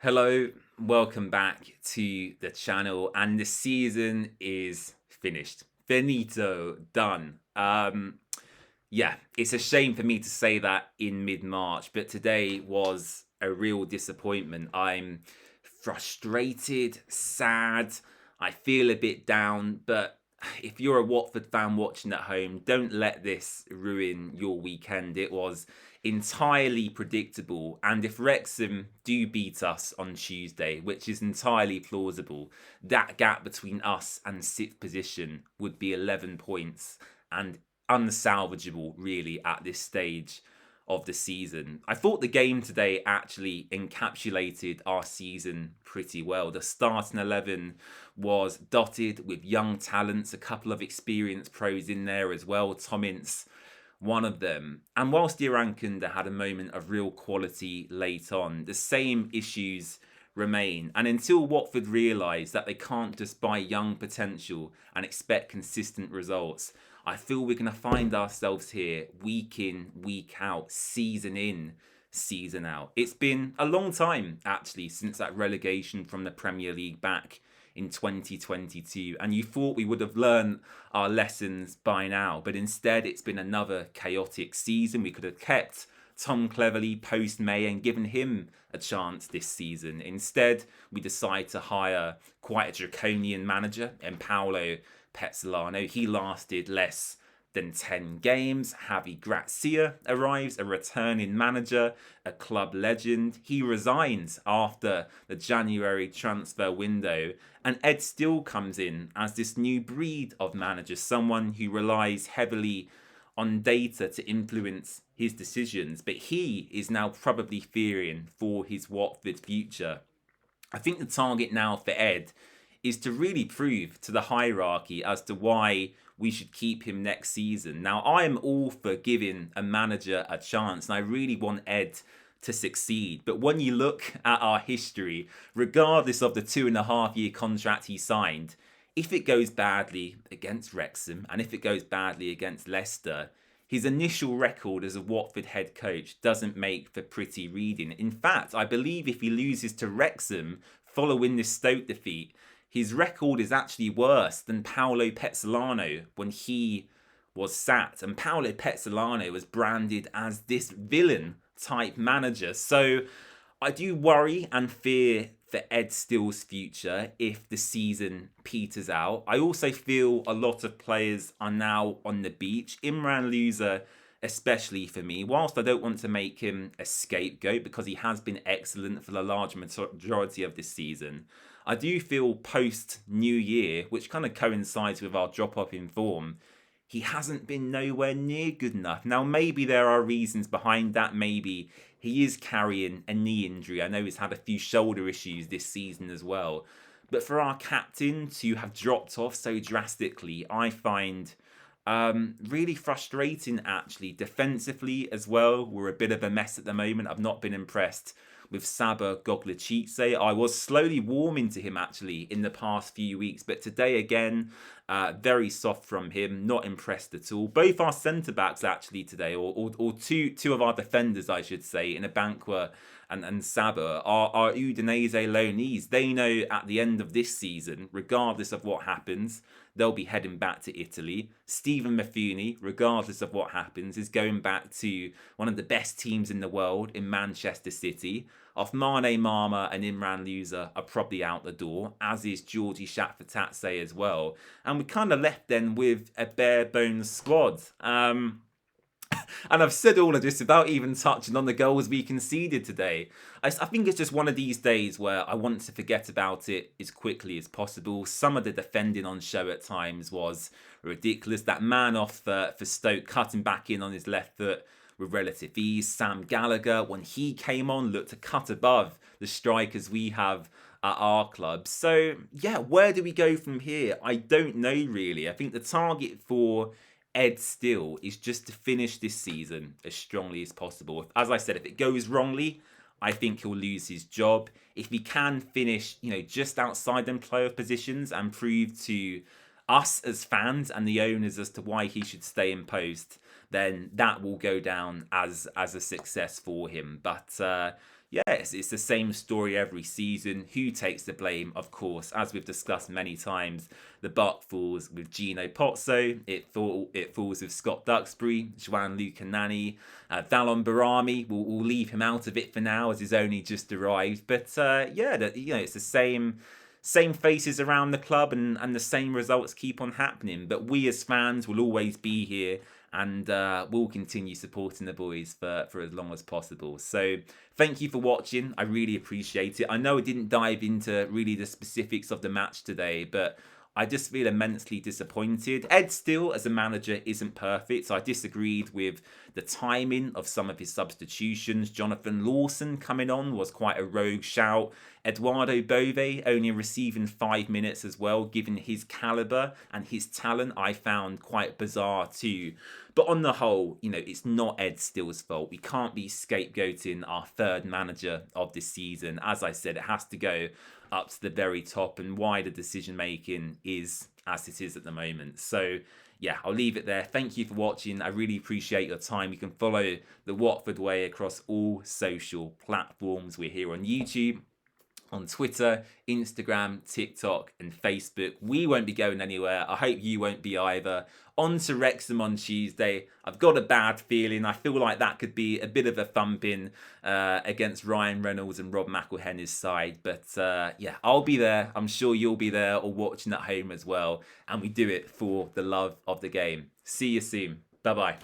Hello, welcome back to the channel, and the season is finished. Finito, done. Yeah, it's a shame for me to say that in mid-March, but today was a real disappointment. I'm frustrated, sad, I feel a bit down, but if you're a Watford fan watching at home, don't let this ruin your weekend. It was entirely predictable, and if Wrexham do beat us on Tuesday, which is entirely plausible, that gap between us and sixth position would be 11 points and unsalvageable really at this stage of the season. I thought the game today actually encapsulated our season pretty well. The starting 11 was dotted with young talents, a couple of experienced pros in there as well. Tom Ince, one of them. And whilst Irankunda had a moment of real quality late on, the same issues remain. And until Watford realise that they can't just buy young potential and expect consistent results, I feel we're going to find ourselves here week in, week out, season in, season out. It's been a long time, actually, since that relegation from the Premier League back in 2022, and you thought we would have learned our lessons by now, but instead it's been another chaotic season. We could have kept Tom Cleverley post-May and given him a chance this season. Instead, we decide to hire quite a draconian manager in Paolo Pezzolano. He lasted less than 10 games. Javi Gracia arrives, a returning manager, a club legend. He resigns after the January transfer window, and Ed Still comes in as this new breed of manager, someone who relies heavily on data to influence his decisions, but he is now probably fearing for his Watford future. I think the target now for Ed is to really prove to the hierarchy as to why we should keep him next season. Now, I am all for giving a manager a chance, and I really want Ed to succeed. But when you look at our history, regardless of the 2.5 year contract he signed, if it goes badly against Wrexham and if it goes badly against Leicester, his initial record as a Watford head coach doesn't make for pretty reading. In fact, I believe if he loses to Wrexham following this Stoke defeat, his record is actually worse than Paolo Pezzolano when he was sacked. And Paolo Pezzolano was branded as this villain type manager. So I do worry and fear for Ed Still's future if the season peters out. I also feel a lot of players are now on the beach. Imran Louza, especially for me, whilst I don't want to make him a scapegoat because he has been excellent for the large majority of this season, I do feel post New Year, which kind of coincides with our drop off in form, he hasn't been nowhere near good enough. Now, maybe there are reasons behind that. Maybe he is carrying a knee injury. I know he's had a few shoulder issues this season as well. But for our captain to have dropped off so drastically, I find really frustrating, actually. Defensively as well, we're a bit of a mess at the moment. I've not been impressed with Saba Goglecice. I was slowly warming to him actually in the past few weeks, but today again, very soft from him. Not impressed at all. Both our centre backs actually today, or two of our defenders, I should say, in Abankwa and Saba are Udinese loanees. They know at the end of this season, regardless of what happens, they'll be heading back to Italy. Stephen Maffuni, regardless of what happens, is going back to one of the best teams in the world in Manchester City. Othmane Mama and Imran Louza are probably out the door, as is Georgie Shakfatatse as well. And we kind of left then with a bare bones squad. And I've said all of this without even touching on the goals we conceded today. I think it's just one of these days where I want to forget about it as quickly as possible. Some of the defending on show at times was ridiculous. That Manhoef for Stoke cutting back in on his left foot with relative ease. Sam Gallagher, when he came on, looked to cut above the strikers we have at our club. So, yeah, where do we go from here? I don't know, really. I think the target for Ed Still is just to finish this season as strongly as possible. As I said, if it goes wrongly, I think he'll lose his job. If he can finish, just outside them playoff positions and prove to us as fans and the owners as to why he should stay in post, then that will go down as a success for him. But Yes, it's the same story every season. Who takes the blame? Of course, as we've discussed many times, the buck falls with Gino Pozzo. It falls with Scott Duxbury, Juan-Luca Nani, Valon Barami. We'll leave him out of it for now as he's only just arrived. But it's the same faces around the club, and the same results keep on happening. But we as fans will always be here, and we'll continue supporting the boys for as long as possible. So thank you for watching. I really appreciate it. I know I didn't dive into really the specifics of the match today, but I just feel immensely disappointed. Ed Still, as a manager, isn't perfect. So I disagreed with the timing of some of his substitutions. Jonathan Lawson coming on was quite a rogue shout. Eduardo Bove only receiving 5 minutes as well, given his calibre and his talent, I found quite bizarre too. But on the whole, it's not Ed Still's fault. We can't be scapegoating our third manager of this season. As I said, it has to go up to the very top, and why the decision making is as it is at the moment. So yeah, I'll leave it there. Thank you for watching. I really appreciate your time. You can follow the Watford Way across all social platforms. We're here on YouTube, on Twitter, Instagram, TikTok, and Facebook. We won't be going anywhere. I hope you won't be either. On to Wrexham on Tuesday. I've got a bad feeling. I feel like that could be a bit of a thumping against Ryan Reynolds and Rob McElhenney's side. But I'll be there. I'm sure you'll be there or watching at home as well. And we do it for the love of the game. See you soon. Bye-bye.